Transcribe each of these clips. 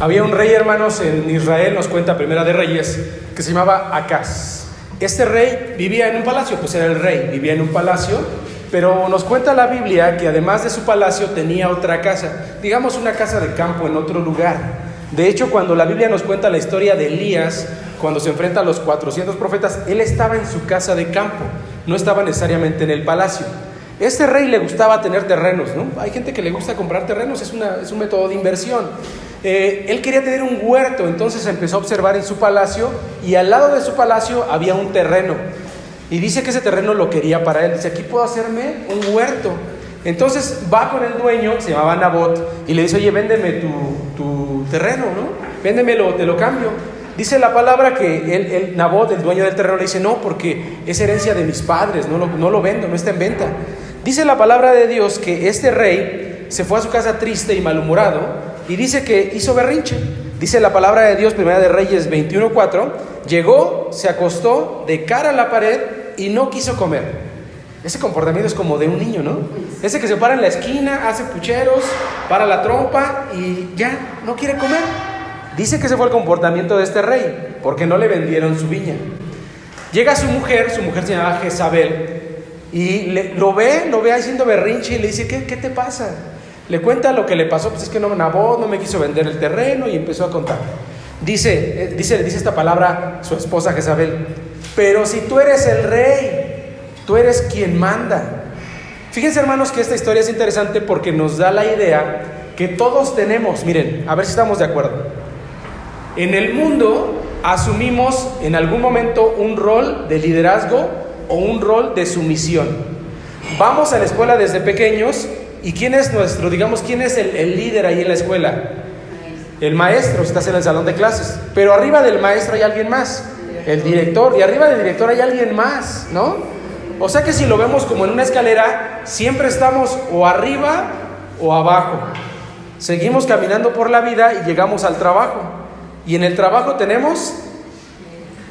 Había un rey, hermanos, en Israel, nos cuenta Primera de Reyes, que se llamaba Acaz. Este rey vivía en un palacio, pues era el rey, vivía en un palacio, pero nos cuenta la Biblia que además de su palacio tenía otra casa, digamos una casa de campo en otro lugar. De hecho, cuando la Biblia nos cuenta la historia de Elías, cuando se enfrenta a los 400 profetas, él estaba en su casa de campo, no estaba necesariamente en el palacio. Este rey le gustaba tener terrenos, ¿no? Hay gente que le gusta comprar terrenos, es un método de inversión. Él quería tener un huerto, entonces empezó a observar en su palacio y al lado de su palacio había un terreno. Y dice que ese terreno lo quería para él. Dice, aquí puedo hacerme un huerto. Entonces va con el dueño, se llamaba Nabot, y le dice, oye, véndeme tu terreno, ¿no? Véndemelo, te lo cambio. Dice la palabra que Nabot, el dueño del terreno, le dice, no, porque es herencia de mis padres, no lo vendo, no está en venta. Dice la palabra de Dios que este rey se fue a su casa triste y malhumorado, y dice que hizo berrinche. Dice la palabra de Dios, Primera de Reyes 21:4, llegó, se acostó de cara a la pared y no quiso comer. Ese comportamiento es como de un niño, ¿no? Ese que se para en la esquina, hace pucheros, para la trompa y ya, no quiere comer. Dice que ese fue el comportamiento de este rey, porque no le vendieron su viña. Llega su mujer se llamaba Jezabel, y lo ve haciendo berrinche y le dice, ¿qué te pasa? Le cuenta lo que le pasó, pues es que Nabot no me quiso vender el terreno, y empezó a contar. Dice esta palabra su esposa Jezabel, pero si tú eres el rey, tú eres quien manda. Fíjense, hermanos, que esta historia es interesante porque nos da la idea que todos tenemos, miren, a ver si estamos de acuerdo. En el mundo asumimos en algún momento un rol de liderazgo o un rol de sumisión. Vamos a la escuela desde pequeños y ¿quién es el líder ahí en la escuela? El maestro, estás en el salón de clases, pero arriba del maestro hay alguien más, el director, y arriba del director hay alguien más, ¿no? O sea que si lo vemos como en una escalera, siempre estamos o arriba o abajo. Seguimos caminando por la vida y llegamos al trabajo. Y en el trabajo tenemos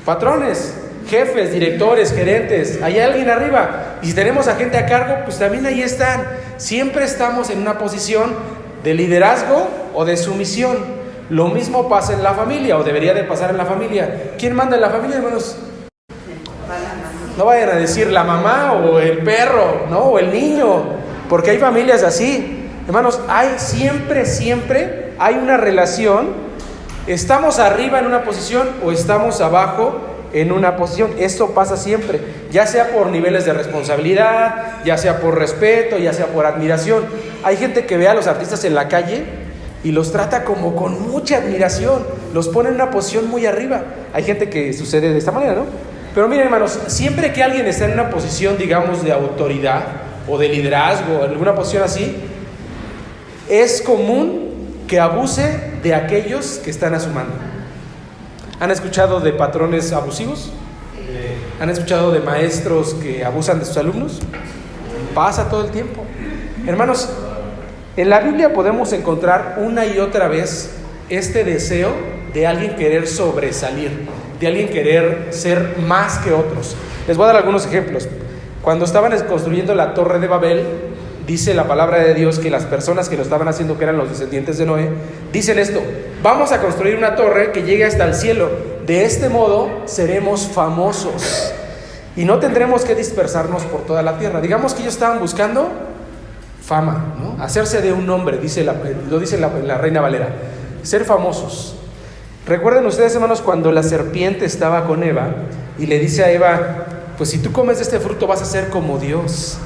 patrones, jefes, directores, gerentes. Hay alguien arriba. Y si tenemos a gente a cargo, pues también ahí están. Siempre estamos en una posición de liderazgo o de sumisión. Lo mismo pasa en la familia, o debería de pasar en la familia. ¿Quién manda en la familia, hermanos? No vayan a decir la mamá o el perro, ¿no? O el niño, porque hay familias así. Hermanos, siempre hay una relación. ¿Estamos arriba en una posición o estamos abajo en una posición? Esto pasa siempre, ya sea por niveles de responsabilidad, ya sea por respeto, ya sea por admiración. Hay gente que ve a los artistas en la calle y los trata como con mucha admiración, los pone en una posición muy arriba. Hay gente que sucede de esta manera, ¿no? Pero miren, hermanos, siempre que alguien está en una posición, digamos, de autoridad o de liderazgo, en alguna posición así, es común que abuse de aquellos que están a su mando. ¿Han escuchado de patrones abusivos? ¿Han escuchado de maestros que abusan de sus alumnos? Pasa todo el tiempo. Hermanos, en la Biblia podemos encontrar una y otra vez este deseo de alguien querer sobresalir, de alguien querer ser más que otros. Les voy a dar algunos ejemplos. Cuando estaban construyendo la Torre de Babel, dice la palabra de Dios que las personas que lo estaban haciendo, que eran los descendientes de Noé, dicen esto: vamos a construir una torre que llegue hasta el cielo. De este modo seremos famosos y no tendremos que dispersarnos por toda la tierra. Digamos que ellos estaban buscando fama, ¿no? Hacerse de un nombre, lo dice la Reina Valera, ser famosos. Recuerden ustedes, hermanos, cuando la serpiente estaba con Eva y le dice a Eva, pues si tú comes de este fruto vas a ser como Dios.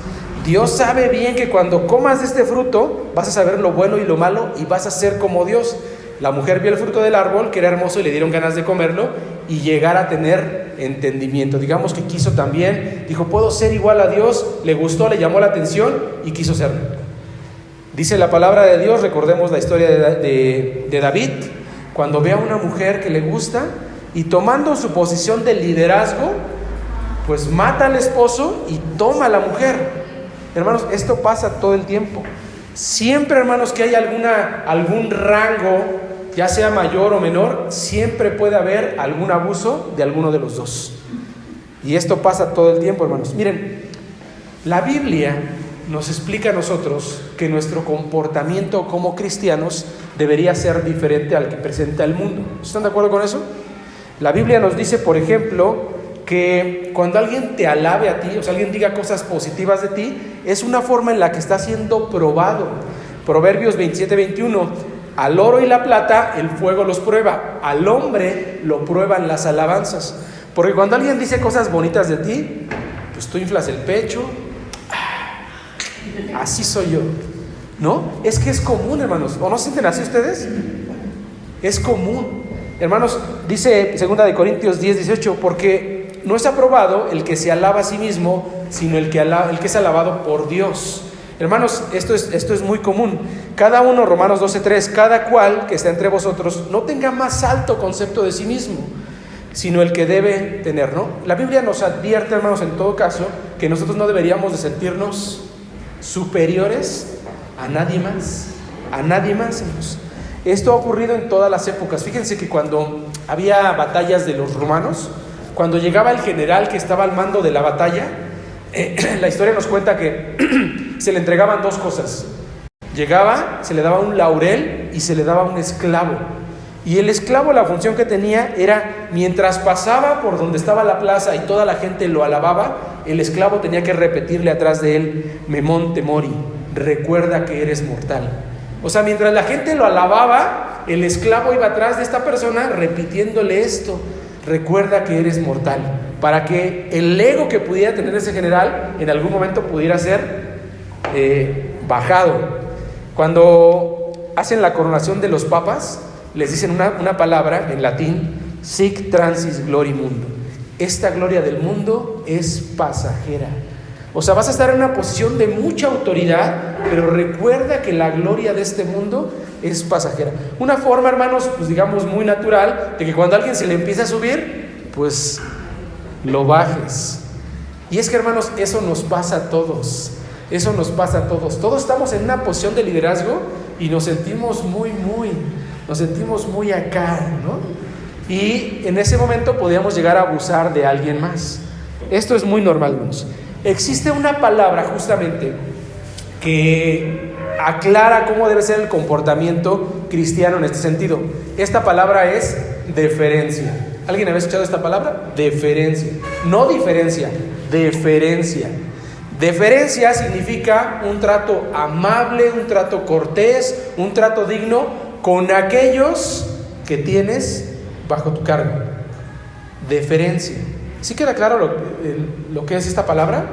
Dios sabe bien que cuando comas de este fruto vas a saber lo bueno y lo malo y vas a ser como Dios. La mujer vio el fruto del árbol, que era hermoso, y le dieron ganas de comerlo y llegar a tener entendimiento. Digamos que quiso también, dijo, puedo ser igual a Dios, le gustó, le llamó la atención y quiso serlo. Dice la palabra de Dios, recordemos la historia de David, cuando ve a una mujer que le gusta y tomando su posición de liderazgo, pues mata al esposo y toma a la mujer. Hermanos, esto pasa todo el tiempo. Siempre, hermanos, que hay algún rango, ya sea mayor o menor, siempre puede haber algún abuso de alguno de los dos. Y esto pasa todo el tiempo, hermanos. Miren, la Biblia nos explica a nosotros que nuestro comportamiento como cristianos debería ser diferente al que presenta el mundo. ¿Están de acuerdo con eso? La Biblia nos dice, por ejemplo, que cuando alguien te alabe a ti, o sea, alguien diga cosas positivas de ti, es una forma en la que está siendo probado. Proverbios 27:21, al oro y la plata el fuego los prueba, al hombre lo prueban las alabanzas. Porque cuando alguien dice cosas bonitas de ti, pues tú inflas el pecho, así soy yo, ¿no? Es que es común, hermanos, ¿o no se sienten así ustedes? Es común, hermanos. Dice 2 Corintios 10:18, porque no es aprobado el que se alaba a sí mismo, sino el que es alabado por Dios. Hermanos, esto es muy común. Cada uno, Romanos 12:3, cada cual que está entre vosotros no tenga más alto concepto de sí mismo, sino el que debe tener, ¿no? La Biblia nos advierte, hermanos, en todo caso, que nosotros no deberíamos de sentirnos superiores a nadie más, hermanos. Esto ha ocurrido en todas las épocas. Fíjense que cuando había batallas de los romanos, cuando llegaba el general que estaba al mando de la batalla, la historia nos cuenta que se le entregaban dos cosas. Llegaba, se le daba un laurel y se le daba un esclavo. Y el esclavo, la función que tenía era, mientras pasaba por donde estaba la plaza y toda la gente lo alababa, el esclavo tenía que repetirle atrás de él, memón temori, recuerda que eres mortal. O sea, mientras la gente lo alababa, el esclavo iba atrás de esta persona repitiéndole esto, recuerda que eres mortal, para que el ego que pudiera tener ese general en algún momento pudiera ser bajado. Cuando hacen la coronación de los papas, les dicen una palabra en latín, sic transis glory mundo. Esta gloria del mundo es pasajera. O sea, vas a estar en una posición de mucha autoridad, pero recuerda que la gloria de este mundo es pasajera. Una forma, hermanos, pues digamos muy natural, de que cuando a alguien se le empieza a subir, pues lo bajes. Y es que, hermanos, eso nos pasa a todos. Eso nos pasa a todos. Todos estamos en una posición de liderazgo y nos sentimos nos sentimos muy acá, ¿no? Y en ese momento podríamos llegar a abusar de alguien más. Esto es muy normal, hermanos. Existe una palabra justamente que aclara cómo debe ser el comportamiento cristiano en este sentido. Esta palabra es deferencia. ¿Alguien había escuchado esta palabra? Deferencia. No diferencia, deferencia. Deferencia significa un trato amable, un trato cortés, un trato digno con aquellos que tienes bajo tu cargo. Deferencia. ¿Sí queda claro lo que es esta palabra?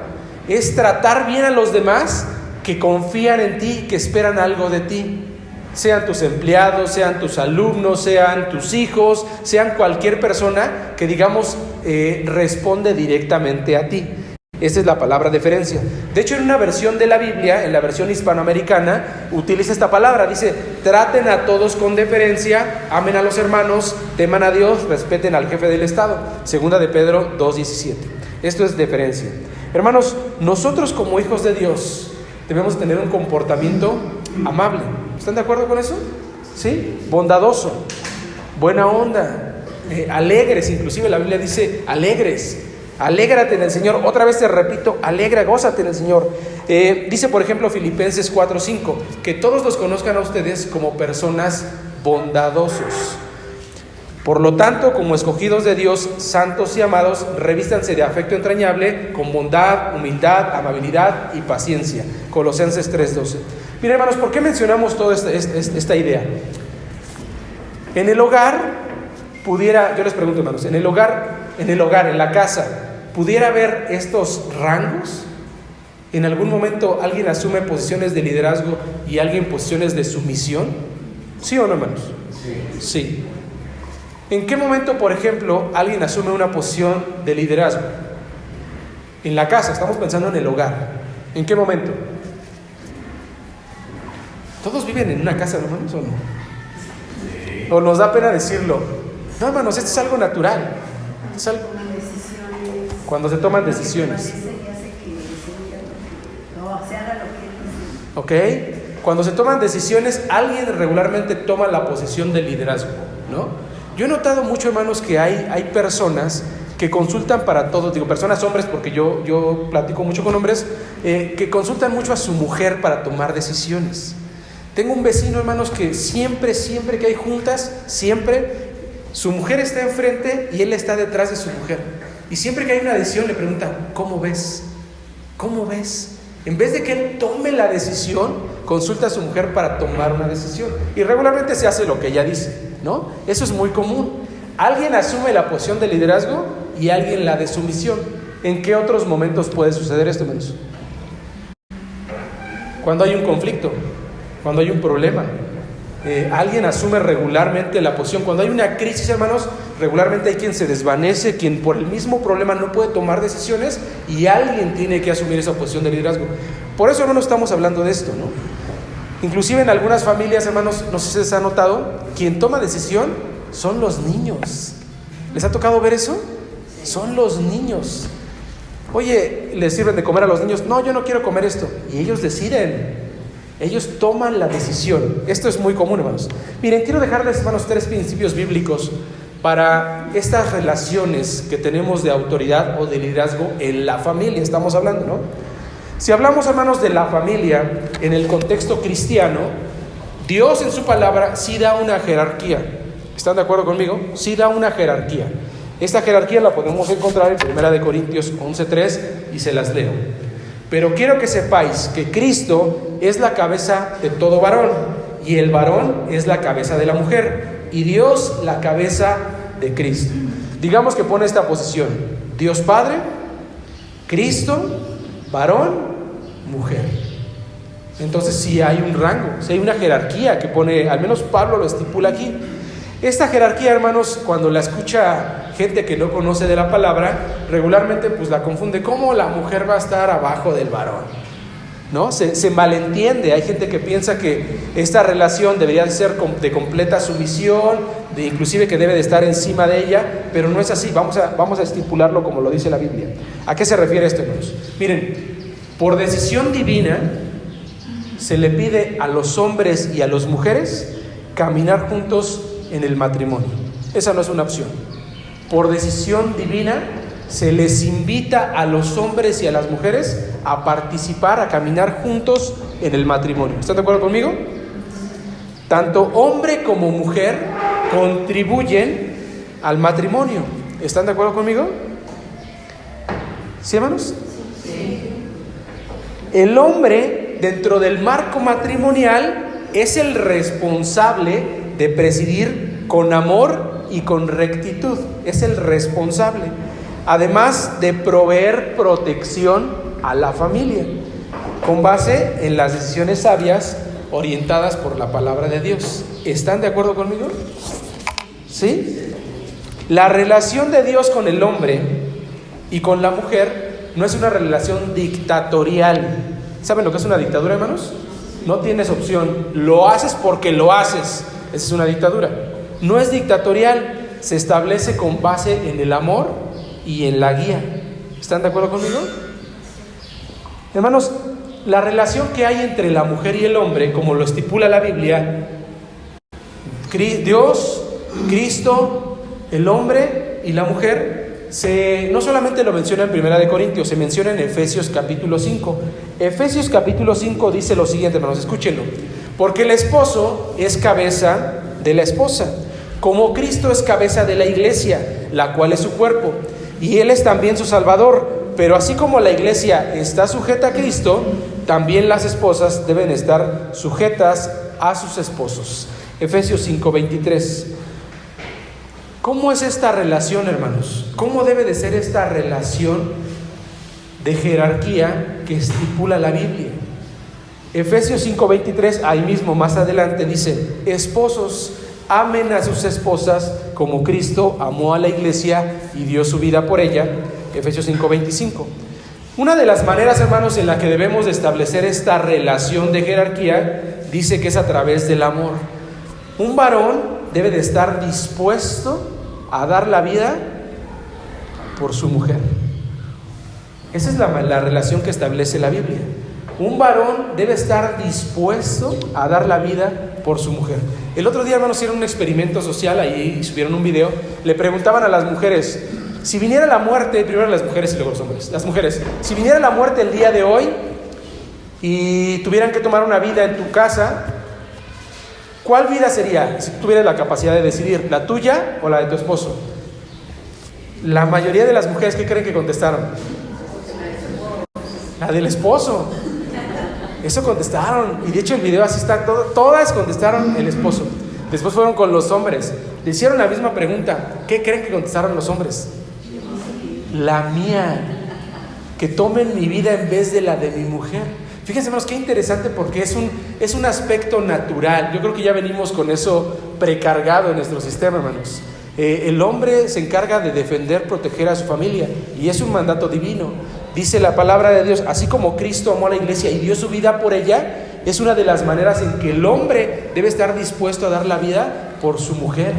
Es tratar bien a los demás que confían en ti, que esperan algo de ti. Sean tus empleados, sean tus alumnos, sean tus hijos, sean cualquier persona que, digamos, responde directamente a ti. Esa es la palabra deferencia. De hecho, en una versión de la Biblia, en la versión hispanoamericana, utiliza esta palabra. Dice, traten a todos con deferencia, amen a los hermanos, teman a Dios, respeten al jefe del Estado. Segunda de Pedro 2:17. Esto es deferencia. Hermanos, nosotros como hijos de Dios debemos tener un comportamiento amable. ¿Están de acuerdo con eso? ¿Sí? Bondadoso, buena onda, alegres. Inclusive la Biblia dice alegres. Alégrate en el Señor. Otra vez te repito, alegra, gózate en el Señor. Dice, por ejemplo, Filipenses 4:5, que todos los conozcan a ustedes como personas bondadosos. Por lo tanto, como escogidos de Dios, santos y amados, revístanse de afecto entrañable con bondad, humildad, amabilidad y paciencia. Colosenses 3:12. Miren, hermanos, ¿por qué mencionamos toda esta idea? En el hogar pudiera, yo les pregunto, hermanos, en el hogar, en la casa, ¿pudiera haber estos rangos? ¿En algún momento alguien asume posiciones de liderazgo y alguien posiciones de sumisión? ¿Sí o no, hermanos? Sí. ¿En qué momento, por ejemplo, alguien asume una posición de liderazgo? En la casa, estamos pensando en el hogar. ¿En qué momento? ¿Todos viven en una casa, hermanos, o no? ¿O nos da pena decirlo? No, hermanos, esto es algo natural. Es algo... Cuando se toman decisiones. ¿Ok? Cuando se toman decisiones, alguien regularmente toma la posición de liderazgo, ¿no? Yo he notado mucho, hermanos, que hay personas que consultan para todo, digo personas hombres porque yo platico mucho con hombres, que consultan mucho a su mujer para tomar decisiones. Tengo un vecino, hermanos, que siempre que hay juntas, siempre su mujer está enfrente y él está detrás de su mujer. Y siempre que hay una decisión le preguntan, ¿cómo ves? ¿Cómo ves? En vez de que él tome la decisión, consulta a su mujer para tomar una decisión. Y regularmente se hace lo que ella dice, ¿no? Eso es muy común. Alguien asume la posición de liderazgo y alguien la de sumisión. ¿En qué otros momentos puede suceder esto, hermanos? Cuando hay un conflicto, cuando hay un problema, alguien asume regularmente la posición. Cuando hay una crisis, hermanos, regularmente hay quien se desvanece, quien por el mismo problema no puede tomar decisiones y alguien tiene que asumir esa posición de liderazgo. Por eso, hermanos, estamos hablando de esto, ¿no? Inclusive en algunas familias, hermanos, no sé si se ha notado, quien toma decisión son los niños. ¿Les ha tocado ver eso? Son los niños. Oye, ¿les sirven de comer a los niños? No, yo no quiero comer esto. Y ellos deciden. Ellos toman la decisión. Esto es muy común, hermanos. Miren, quiero dejarles, hermanos, 3 principios bíblicos para estas relaciones que tenemos de autoridad o de liderazgo en la familia. Estamos hablando, ¿no? Si hablamos, hermanos, de la familia en el contexto cristiano, Dios en su palabra sí da una jerarquía. ¿Están de acuerdo conmigo? Sí da una jerarquía. Esta jerarquía la podemos encontrar en 1 Corintios 11:3 y se las leo. Pero quiero que sepáis que Cristo es la cabeza de todo varón, y el varón es la cabeza de la mujer, y Dios la cabeza de Cristo. Digamos que pone esta posición: Dios Padre, Cristo, varón, mujer. Entonces sí hay un rango, sí hay una jerarquía que pone, al menos Pablo lo estipula aquí. Esta jerarquía, hermanos, cuando la escucha gente que no conoce de la palabra, regularmente pues la confunde. ¿Cómo la mujer va a estar abajo del varón? ¿No? Se malentiende. Hay gente que piensa que esta relación debería de ser de completa sumisión, de inclusive que debe de estar encima de ella, pero no es así. Vamos a estipularlo como lo dice la Biblia. ¿A qué se refiere esto, hermanos? Miren, por decisión divina se le pide a los hombres y a las mujeres caminar juntos en el matrimonio. Esa no es una opción. Por decisión divina se les invita a los hombres y a las mujeres a participar, a caminar juntos en el matrimonio. ¿Están de acuerdo conmigo? Tanto hombre como mujer contribuyen al matrimonio. ¿Están de acuerdo conmigo? ¿Sí, hermanos? Sí. El hombre, dentro del marco matrimonial, es el responsable de presidir con amor y con rectitud. Es el responsable. Además de proveer protección a la familia, con base en las decisiones sabias orientadas por la palabra de Dios. ¿Están de acuerdo conmigo? ¿Sí? La relación de Dios con el hombre y con la mujer no es una relación dictatorial. ¿Saben lo que es una dictadura, hermanos? No tienes opción. Lo haces porque lo haces. Esa es una dictadura. No es dictatorial. Se establece con base en el amor y en la guía. ¿Están de acuerdo conmigo? Hermanos, la relación que hay entre la mujer y el hombre, como lo estipula la Biblia, Dios, Cristo, el hombre y la mujer, no solamente lo menciona en 1 Corintios, se menciona en Efesios capítulo 5. Efesios capítulo 5 dice lo siguiente, hermanos, escúchenlo. Porque el esposo es cabeza de la esposa, como Cristo es cabeza de la iglesia, la cual es su cuerpo, y Él es también su Salvador. Pero así como la iglesia está sujeta a Cristo, también las esposas deben estar sujetas a sus esposos. Efesios 5:23. ¿Cómo es esta relación, hermanos? ¿Cómo debe de ser esta relación de jerarquía que estipula la Biblia? Efesios 5:23, ahí mismo más adelante dice: esposos, amen a sus esposas como Cristo amó a la iglesia y dio su vida por ella. Efesios 5:25. Una de las maneras, hermanos, en la que debemos de establecer esta relación de jerarquía, dice que es a través del amor. Un varón debe de estar dispuesto a dar la vida por su mujer. Esa es la relación que establece la Biblia. Un varón debe estar dispuesto a dar la vida por su mujer. El otro día, hermanos, hicieron un experimento social ahí y subieron un video. Le preguntaban a las mujeres: Si viniera la muerte, primero las mujeres y luego los hombres. Las mujeres, si viniera la muerte el día de hoy y tuvieran que tomar una vida en tu casa, ¿cuál vida sería si tuvieras la capacidad de decidir? ¿La tuya o la de tu esposo? La mayoría de las mujeres, ¿qué creen que contestaron? La del esposo. Eso contestaron. Y de hecho el video así está, todas contestaron el esposo. Después fueron con los hombres. Le hicieron la misma pregunta. ¿Qué creen que contestaron los hombres? La mía. Que tomen mi vida en vez de la de mi mujer. Fíjense, hermanos, qué interesante, porque es un aspecto natural. Yo creo que ya venimos con eso precargado en nuestro sistema, hermanos. El hombre se encarga de defender, proteger a su familia, y es un mandato divino. Dice la palabra de Dios, así como Cristo amó a la iglesia y dio su vida por ella, es una de las maneras en que el hombre debe estar dispuesto a dar la vida por su mujer.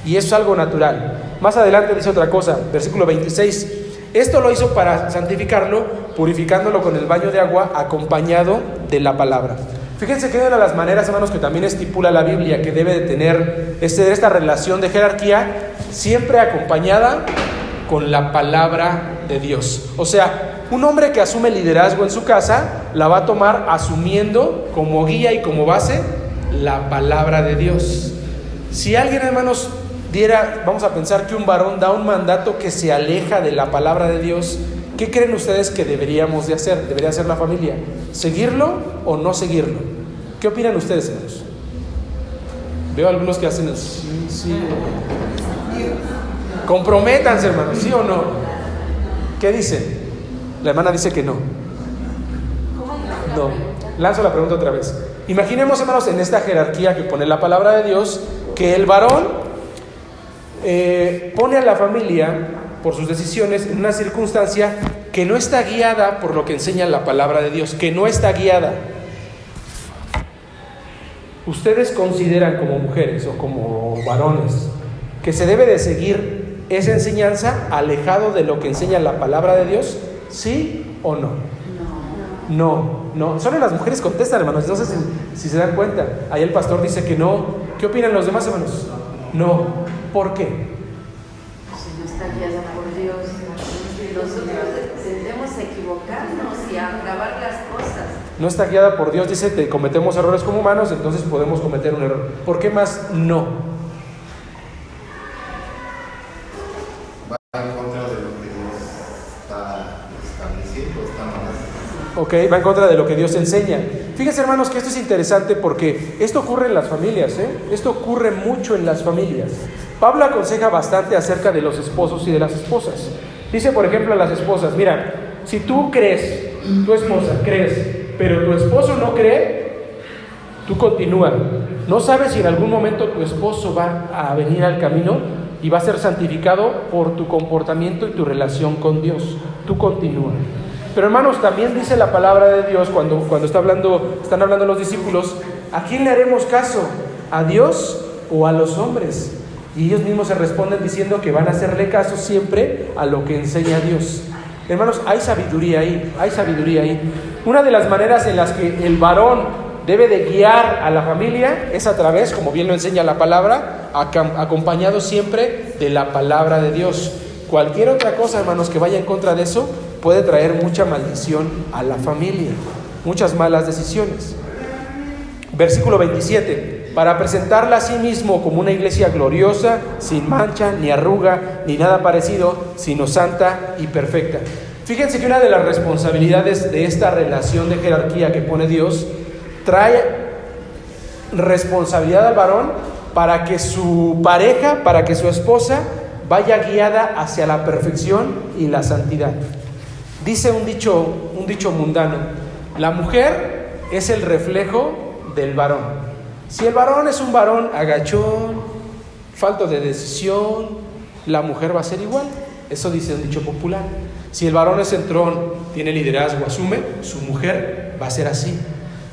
Y eso es algo natural. Más adelante dice otra cosa, versículo 26. Esto lo hizo para santificarlo, purificándolo con el baño de agua acompañado de la palabra. Fíjense que una de las maneras, hermanos, que también estipula la Biblia que debe de tener esta relación de jerarquía, siempre acompañada con la palabra de Dios. O sea, un hombre que asume liderazgo en su casa la va a tomar asumiendo como guía y como base la palabra de Dios. Si alguien, hermanos, vamos a pensar que un varón da un mandato que se aleja de la palabra de Dios, ¿qué creen ustedes que deberíamos de hacer? ¿Debería hacer la familia? ¿Seguirlo o no seguirlo? ¿Qué opinan ustedes, hermanos? Veo algunos que hacen sí. Comprométanse, hermanos, ¿sí o no? ¿Qué dicen? La hermana dice que no. No. Lanzo la pregunta otra vez. Imaginemos, hermanos, en esta jerarquía que pone la palabra de Dios, que el varón pone a la familia por sus decisiones en una circunstancia que no está guiada por lo que enseña la palabra de Dios, que no está guiada. ¿Ustedes consideran como mujeres o como varones que se debe de seguir esa enseñanza alejado de lo que enseña la palabra de Dios? ¿Sí o no? No. Solo las mujeres contestan, hermanos. No sé si se dan cuenta. Ahí el pastor dice que no. ¿Qué opinan los demás, hermanos? No. ¿Por qué? Si no está guiada por Dios, nosotros tendemos a equivocarnos y a agravar las cosas. No está guiada por Dios, dice, que cometemos errores como humanos, entonces podemos cometer un error. ¿Por qué más no? Va en contra de lo que Dios está estableciendo, está mandando. Ok, va en contra de lo que Dios enseña. Fíjense, hermanos, que esto es interesante porque esto ocurre en las familias, Esto ocurre mucho en las familias. Pablo aconseja bastante acerca de los esposos y de las esposas. Dice, por ejemplo, a las esposas, mira, si tú crees, tu esposa crees, pero tu esposo no cree, tú continúa. No sabes si en algún momento tu esposo va a venir al camino y va a ser santificado por tu comportamiento y tu relación con Dios. Tú continúa. Pero, hermanos, también dice la palabra de Dios cuando están hablando los discípulos, ¿a quién le haremos caso? ¿A Dios o a los hombres? Y ellos mismos se responden diciendo que van a hacerle caso siempre a lo que enseña Dios. Hermanos, hay sabiduría ahí. Una de las maneras en las que el varón debe de guiar a la familia es a través, como bien lo enseña la palabra, acompañado siempre de la palabra de Dios. Cualquier otra cosa, hermanos, que vaya en contra de eso puede traer mucha maldición a la familia, muchas malas decisiones. Versículo 27. Para presentarla a sí mismo como una iglesia gloriosa, sin mancha, ni arruga, ni nada parecido, sino santa y perfecta. Fíjense que una de las responsabilidades de esta relación de jerarquía que pone Dios, trae responsabilidad al varón para que su pareja, para que su esposa vaya guiada hacia la perfección y la santidad. Dice un dicho mundano, la mujer es el reflejo del varón. Si el varón es un varón agachón, falto de decisión, la mujer va a ser igual. Eso dice un dicho popular. Si el varón es centrón, tiene liderazgo, asume, su mujer va a ser así.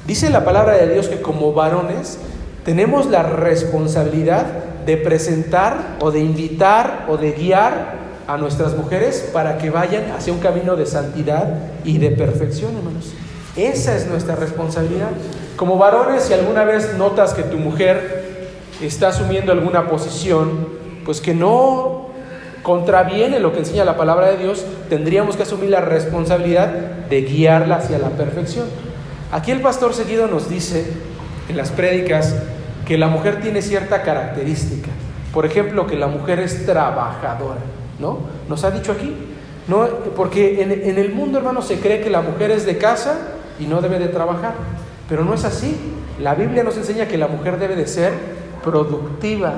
Dice la palabra de Dios que como varones tenemos la responsabilidad de presentar o de invitar o de guiar a nuestras mujeres para que vayan hacia un camino de santidad y de perfección, hermanos. Esa es nuestra responsabilidad. Como varones, si alguna vez notas que tu mujer está asumiendo alguna posición, pues que no contraviene lo que enseña la palabra de Dios, tendríamos que asumir la responsabilidad de guiarla hacia la perfección. Aquí el pastor seguido nos dice en las prédicas que la mujer tiene cierta característica. Por ejemplo, que la mujer es trabajadora, ¿no? Nos ha dicho aquí, ¿no? Porque en el mundo, hermanos, se cree que la mujer es de casa y no debe de trabajar, pero no es así. La Biblia nos enseña que la mujer debe de ser productiva.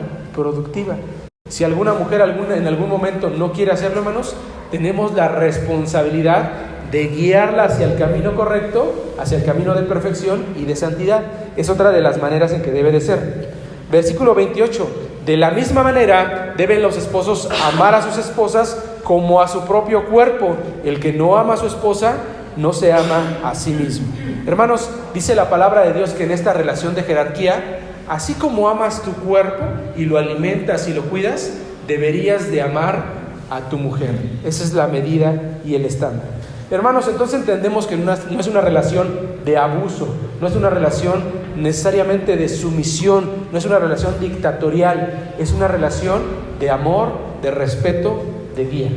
Si alguna mujer en algún momento no quiere hacerlo, hermanos, tenemos la responsabilidad de guiarla hacia el camino correcto, hacia el camino de perfección y de santidad. Es otra de las maneras en que debe de ser. Versículo 28. De la misma manera deben los esposos amar a sus esposas como a su propio cuerpo. El que no ama a su esposa no se ama a sí mismo. Hermanos, dice la palabra de Dios que en esta relación de jerarquía, así como amas tu cuerpo y lo alimentas y lo cuidas, deberías de amar a tu mujer. Esa es la medida y el estándar. Hermanos, entonces entendemos que no es una relación de abuso, no es una relación necesariamente de sumisión, no es una relación dictatorial, es una relación de amor, de respeto, de guía.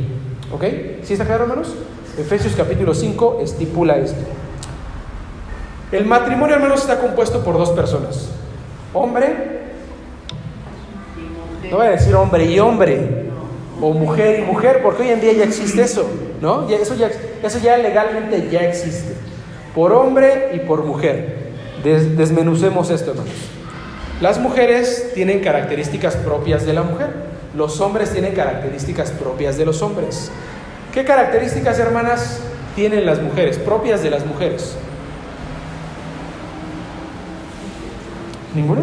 ¿Ok? ¿Sí está claro, hermanos? Efesios capítulo 5 estipula esto. El matrimonio, hermanos, está compuesto por dos personas. Hombre, no voy a decir hombre y hombre, o mujer y mujer, porque hoy en día ya existe eso, ¿no? Eso ya legalmente ya existe. Por hombre y por mujer. Desmenucemos esto, hermanos. Las mujeres tienen características propias de la mujer. Los hombres tienen características propias de los hombres. ¿Qué características, hermanas, tienen las mujeres, propias de las mujeres? ¿Ninguna?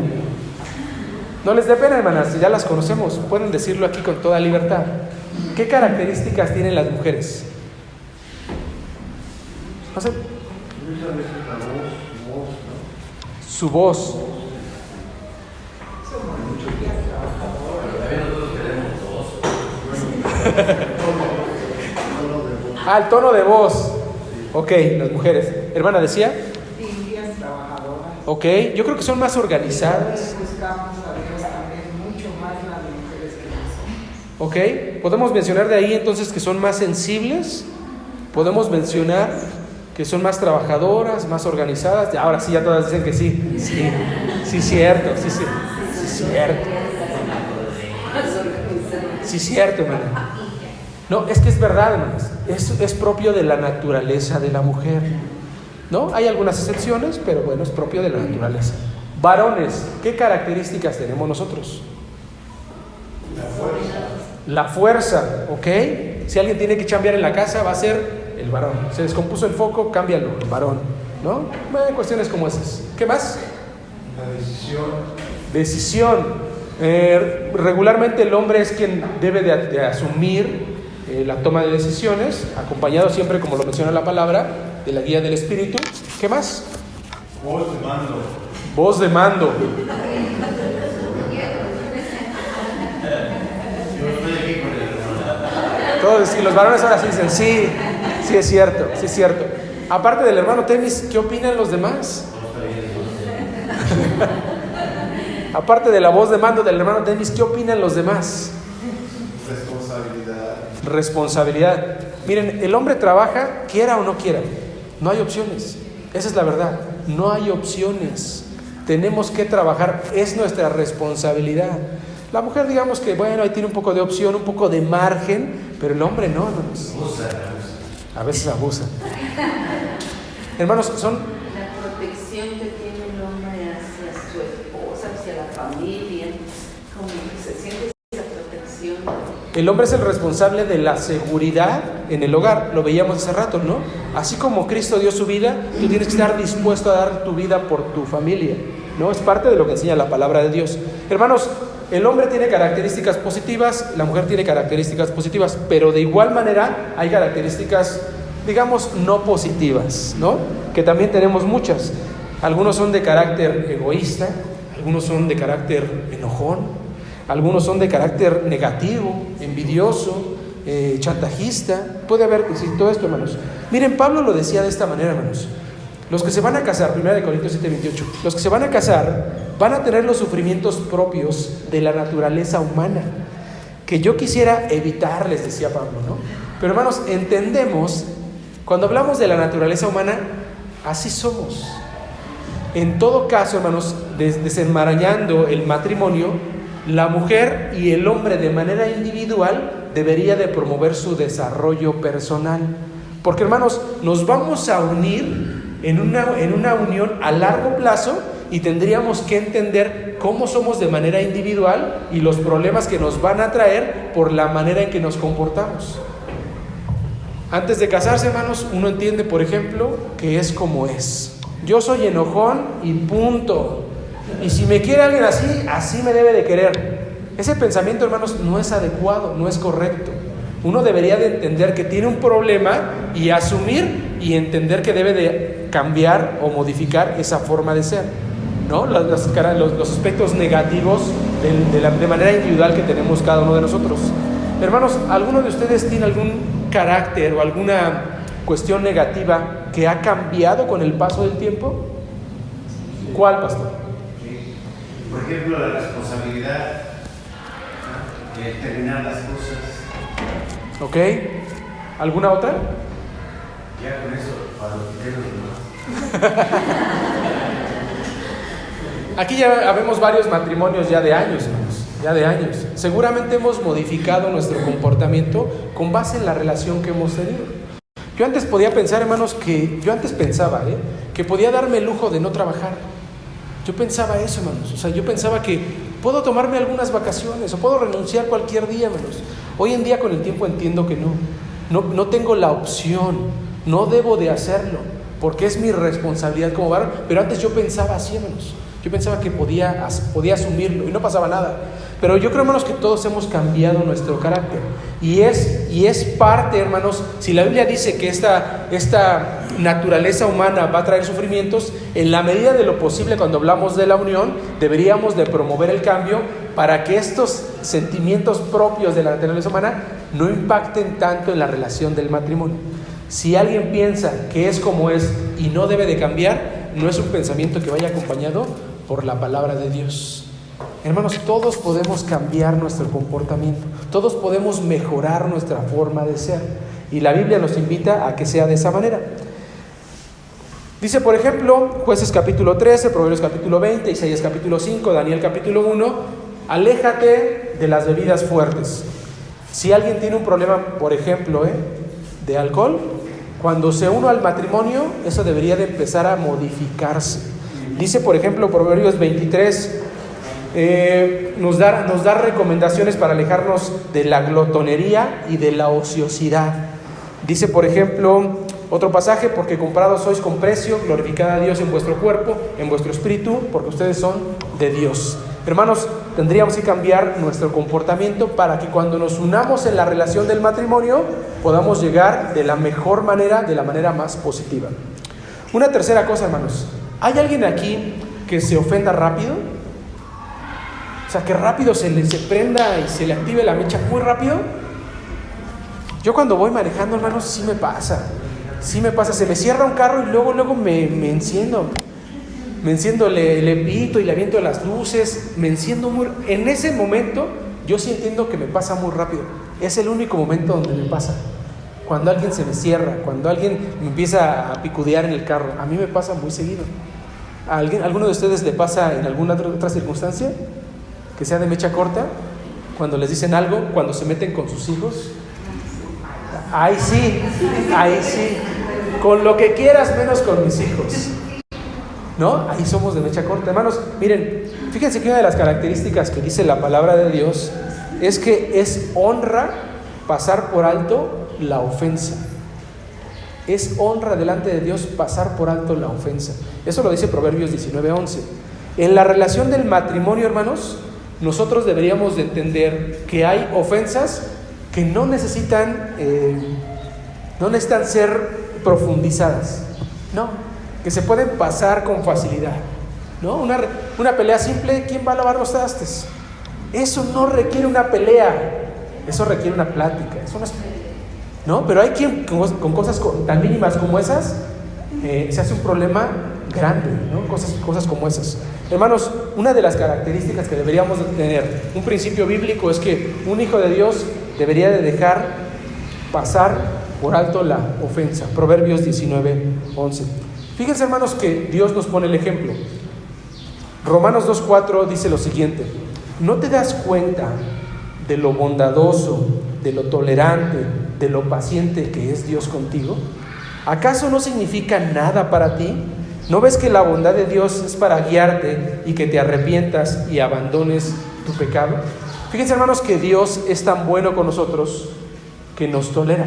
No les dé pena, hermanas, si ya las conocemos, pueden decirlo aquí con toda libertad. ¿Qué características tienen las mujeres? No sé. Su voz. El tono de voz. Ok, las mujeres. Hermana, decía. Ok, yo creo que son más organizadas. Ok, podemos mencionar de ahí entonces que son más sensibles. Podemos mencionar que son más trabajadoras, más organizadas. Ahora sí, ya todas dicen que sí. Sí, cierto, Sí, cierto, hermano. No, es que es verdad, hermanos. Es propio de la naturaleza de la mujer, ¿no? Hay algunas excepciones, pero bueno, es propio de la naturaleza. Varones, ¿qué características tenemos nosotros? La fuerza, ¿ok? Si alguien tiene que chambear en la casa, va a ser el varón. Se descompuso el foco, cámbialo, el varón, ¿no? Bueno, cuestiones como esas. ¿Qué más? La decisión. Regularmente el hombre es quien debe de asumir la toma de decisiones, acompañado siempre, como lo menciona la palabra, de la guía del Espíritu. ¿Qué más? Voz de mando. Todos, y los varones ahora sí dicen, sí es cierto. Aparte del hermano Temis, ¿qué opinan los demás? Aparte de la voz de mando del hermano Temis, ¿qué opinan los demás? Responsabilidad. Miren, el hombre trabaja, quiera o no quiera. No hay opciones. Esa es la verdad. No hay opciones. Tenemos que trabajar. Es nuestra responsabilidad. La mujer, digamos que, bueno, ahí tiene un poco de opción, un poco de margen, pero el hombre no, hermanos. A veces abusa. Hermanos, son... La protección que tiene el hombre hacia su esposa, hacia la familia, como que se siente esa protección. El hombre es el responsable de la seguridad en el hogar. Lo veíamos hace rato, ¿no? Así como Cristo dio su vida, tú tienes que estar dispuesto a dar tu vida por tu familia, ¿no? Es parte de lo que enseña la palabra de Dios. Hermanos, el hombre tiene características positivas, la mujer tiene características positivas, pero de igual manera hay características, digamos, no positivas, ¿no? Que también tenemos muchas. Algunos son de carácter egoísta, algunos son de carácter enojón, algunos son de carácter negativo, envidioso, chantajista. Puede haber, sí, todo esto, hermanos. Miren, Pablo lo decía de esta manera, hermanos. Los que se van a casar, 1 Corintios 7:28, los que se van a casar van a tener los sufrimientos propios de la naturaleza humana. que yo quisiera evitarles, decía Pablo, ¿no? Pero hermanos, entendemos, cuando hablamos de la naturaleza humana, así somos. En todo caso, hermanos, desenmarañando el matrimonio, la mujer y el hombre de manera individual debería de promover su desarrollo personal. Porque, hermanos, nos vamos a unir en una unión a largo plazo y tendríamos que entender cómo somos de manera individual y los problemas que nos van a traer por la manera en que nos comportamos. Antes de casarse, hermanos, uno entiende, por ejemplo, que es como es. Yo soy enojón y punto. Y si me quiere alguien así, así me debe de querer. Ese pensamiento, hermanos, no es adecuado, no es correcto. Uno debería de entender que tiene un problema y asumir y entender que debe de cambiar o modificar esa forma de ser, ¿no? Los aspectos negativos de manera individual que tenemos cada uno de nosotros. Hermanos, ¿alguno de ustedes tiene algún carácter o alguna cuestión negativa que ha cambiado con el paso del tiempo? ¿Cuál, pastor? Sí. Por ejemplo, la responsabilidad de terminar las cosas. ¿Ok? ¿Alguna otra? Ya con eso, para los que Aquí ya habemos varios matrimonios ya de años, hermanos, ya de años. Seguramente hemos modificado nuestro comportamiento con base en la relación que hemos tenido. Yo antes podía pensar, hermanos, pensaba que podía darme el lujo de no trabajar. Yo pensaba eso, hermanos. O sea, yo pensaba que puedo tomarme algunas vacaciones o puedo renunciar cualquier día, hermanos. Hoy en día con el tiempo entiendo que no tengo la opción, no debo de hacerlo, porque es mi responsabilidad como varón. Pero antes yo pensaba así, hermanos. Yo pensaba que podía asumirlo y no pasaba nada. Pero yo creo, hermanos, que todos hemos cambiado nuestro carácter. Y es parte, hermanos, si la Biblia dice que esta naturaleza humana va a traer sufrimientos, en la medida de lo posible, cuando hablamos de la unión, deberíamos de promover el cambio para que estos sentimientos propios de la naturaleza humana no impacten tanto en la relación del matrimonio. Si alguien piensa que es como es y no debe de cambiar, no es un pensamiento que vaya acompañado por la palabra de Dios. Hermanos, todos podemos cambiar nuestro comportamiento, todos podemos mejorar nuestra forma de ser, y la Biblia nos invita a que sea de esa manera. Dice, por ejemplo, Jueces capítulo 13, Proverbios capítulo 20, Isaías capítulo 5, Daniel capítulo 1, aléjate de las bebidas fuertes. Si alguien tiene un problema, por ejemplo, de alcohol, cuando se une al matrimonio, eso debería de empezar a modificarse. Dice, por ejemplo, Proverbios 23, nos da recomendaciones para alejarnos de la glotonería y de la ociosidad. Dice, por ejemplo, otro pasaje, porque comprados sois con precio, glorificad a Dios en vuestro cuerpo, en vuestro espíritu, porque ustedes son de Dios. Hermanos, tendríamos que cambiar nuestro comportamiento para que cuando nos unamos en la relación del matrimonio, podamos llegar de la mejor manera, de la manera más positiva. Una tercera cosa, hermanos, ¿hay alguien aquí que se ofenda rápido? O sea, que rápido se prenda y se le active la mecha muy rápido. Yo cuando voy manejando, hermanos, sí me pasa, se me cierra un carro y luego me enciendo. Me enciendo, le pito y le aviento las luces, me enciendo muy... En ese momento, yo sí entiendo que me pasa muy rápido. Es el único momento donde me pasa. Cuando alguien se me cierra, cuando alguien me empieza a picudear en el carro. A mí me pasa muy seguido. ¿A alguno de ustedes le pasa en alguna otra circunstancia? Que sea de mecha corta, cuando les dicen algo, cuando se meten con sus hijos. Ahí sí, con lo que quieras menos con mis hijos, ¿no? Ahí somos de mecha corta. Hermanos, miren, fíjense que una de las características que dice la palabra de Dios es que es honra pasar por alto la ofensa. Es honra delante de Dios pasar por alto la ofensa. Eso lo dice Proverbios 19:11. En la relación del matrimonio, hermanos, nosotros deberíamos de entender que hay ofensas que no necesitan ser profundizadas, no, que se pueden pasar con facilidad, ¿no? Una pelea simple, ¿quién va a lavar los trastes? Eso no requiere una pelea, eso requiere una plática, eso no es, ¿no? Pero hay quien con cosas tan mínimas como esas se hace un problema grande, ¿no? Cosas como esas. Hermanos, una de las características que deberíamos de tener, un principio bíblico, es que un hijo de Dios debería de dejar pasar por alto la ofensa. Proverbios 19:11. Fíjense, hermanos, que Dios nos pone el ejemplo. Romanos 2:4 dice lo siguiente: ¿no te das cuenta de lo bondadoso, de lo tolerante, de lo paciente que es Dios contigo? ¿Acaso no significa nada para ti? ¿No ves que la bondad de Dios es para guiarte y que te arrepientas y abandones tu pecado? Fíjense, hermanos, que Dios es tan bueno con nosotros que nos tolera.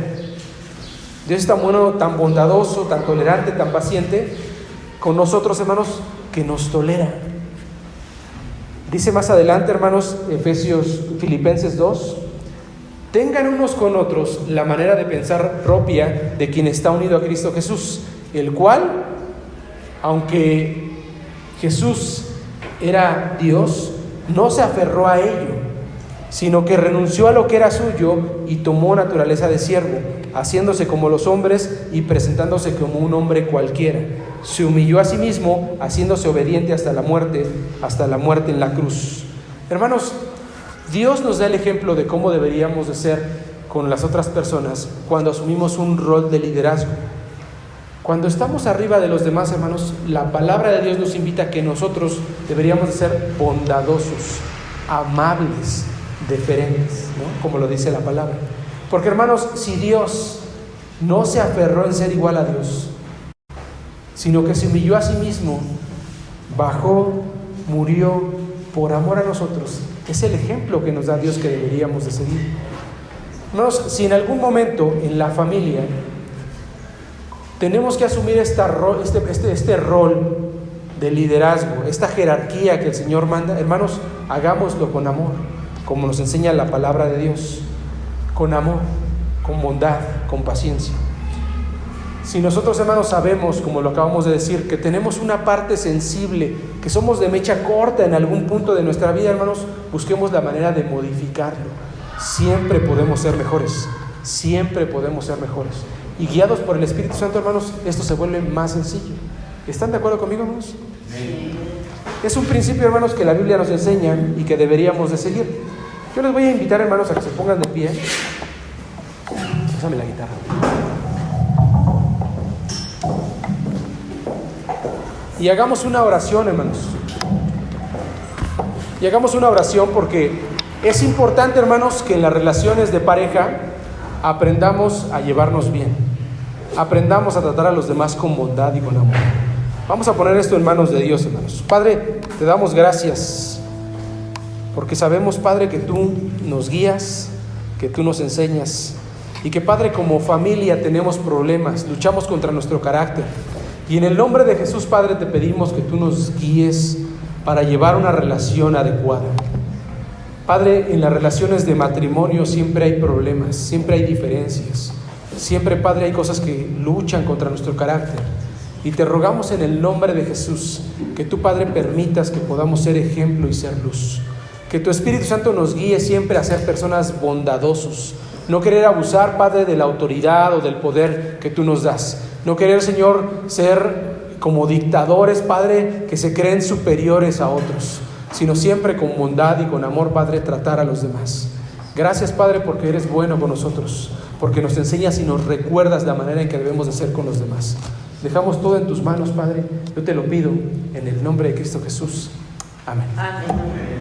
Dios es tan bueno, tan bondadoso, tan tolerante, tan paciente con nosotros, hermanos, que nos tolera. Dice más adelante, hermanos, Filipenses 2: tengan unos con otros la manera de pensar propia de quien está unido a Cristo Jesús, el cual, aunque Jesús era Dios, no se aferró a ello, sino que renunció a lo que era suyo y tomó naturaleza de siervo, haciéndose como los hombres y presentándose como un hombre cualquiera. Se humilló a sí mismo, haciéndose obediente hasta la muerte en la cruz. Hermanos, Dios nos da el ejemplo de cómo deberíamos de ser con las otras personas cuando asumimos un rol de liderazgo. Cuando estamos arriba de los demás, hermanos, la palabra de Dios nos invita a que nosotros deberíamos de ser bondadosos, amables, deferentes, ¿no? Como lo dice la palabra. Porque, hermanos, si Dios no se aferró en ser igual a Dios, sino que se humilló a sí mismo, bajó, murió por amor a nosotros, es el ejemplo que nos da Dios que deberíamos de seguir. Hermanos, si en algún momento en la familia tenemos que asumir este rol de liderazgo, esta jerarquía que el Señor manda, hermanos, hagámoslo con amor, como nos enseña la palabra de Dios, con amor, con bondad, con paciencia. Si nosotros, hermanos, sabemos, como lo acabamos de decir, que tenemos una parte sensible, que somos de mecha corta en algún punto de nuestra vida, hermanos, busquemos la manera de modificarlo. Siempre podemos ser mejores, siempre podemos ser mejores. Y guiados por el Espíritu Santo, hermanos, esto se vuelve más sencillo. ¿Están de acuerdo conmigo, hermanos? Sí. Es un principio, hermanos, que la Biblia nos enseña y que deberíamos de seguir. Yo les voy a invitar, hermanos, a que se pongan de pie. Pásame la guitarra. Y hagamos una oración, hermanos. Y hagamos una oración porque es importante, hermanos, que en las relaciones de pareja aprendamos a llevarnos bien. Aprendamos a tratar a los demás con bondad y con amor. Vamos a poner esto en manos de Dios, hermanos. Padre, te damos gracias porque sabemos, Padre, que tú nos guías, que tú nos enseñas y que, Padre, como familia tenemos problemas, luchamos contra nuestro carácter. Y en el nombre de Jesús, Padre, te pedimos que tú nos guíes para llevar una relación adecuada. Padre, en las relaciones de matrimonio siempre hay problemas, siempre hay diferencias. Siempre, Padre, hay cosas que luchan contra nuestro carácter. Y te rogamos en el nombre de Jesús que tú, Padre, permitas que podamos ser ejemplo y ser luz. Que tu Espíritu Santo nos guíe siempre a ser personas bondadosos. No querer abusar, Padre, de la autoridad o del poder que tú nos das. No querer, Señor, ser como dictadores, Padre, que se creen superiores a otros, sino siempre con bondad y con amor, Padre, tratar a los demás. Gracias, Padre, porque eres bueno con nosotros, porque nos enseñas y nos recuerdas la manera en que debemos de ser con los demás. Dejamos todo en tus manos, Padre. Yo te lo pido en el nombre de Cristo Jesús. Amén. Amén.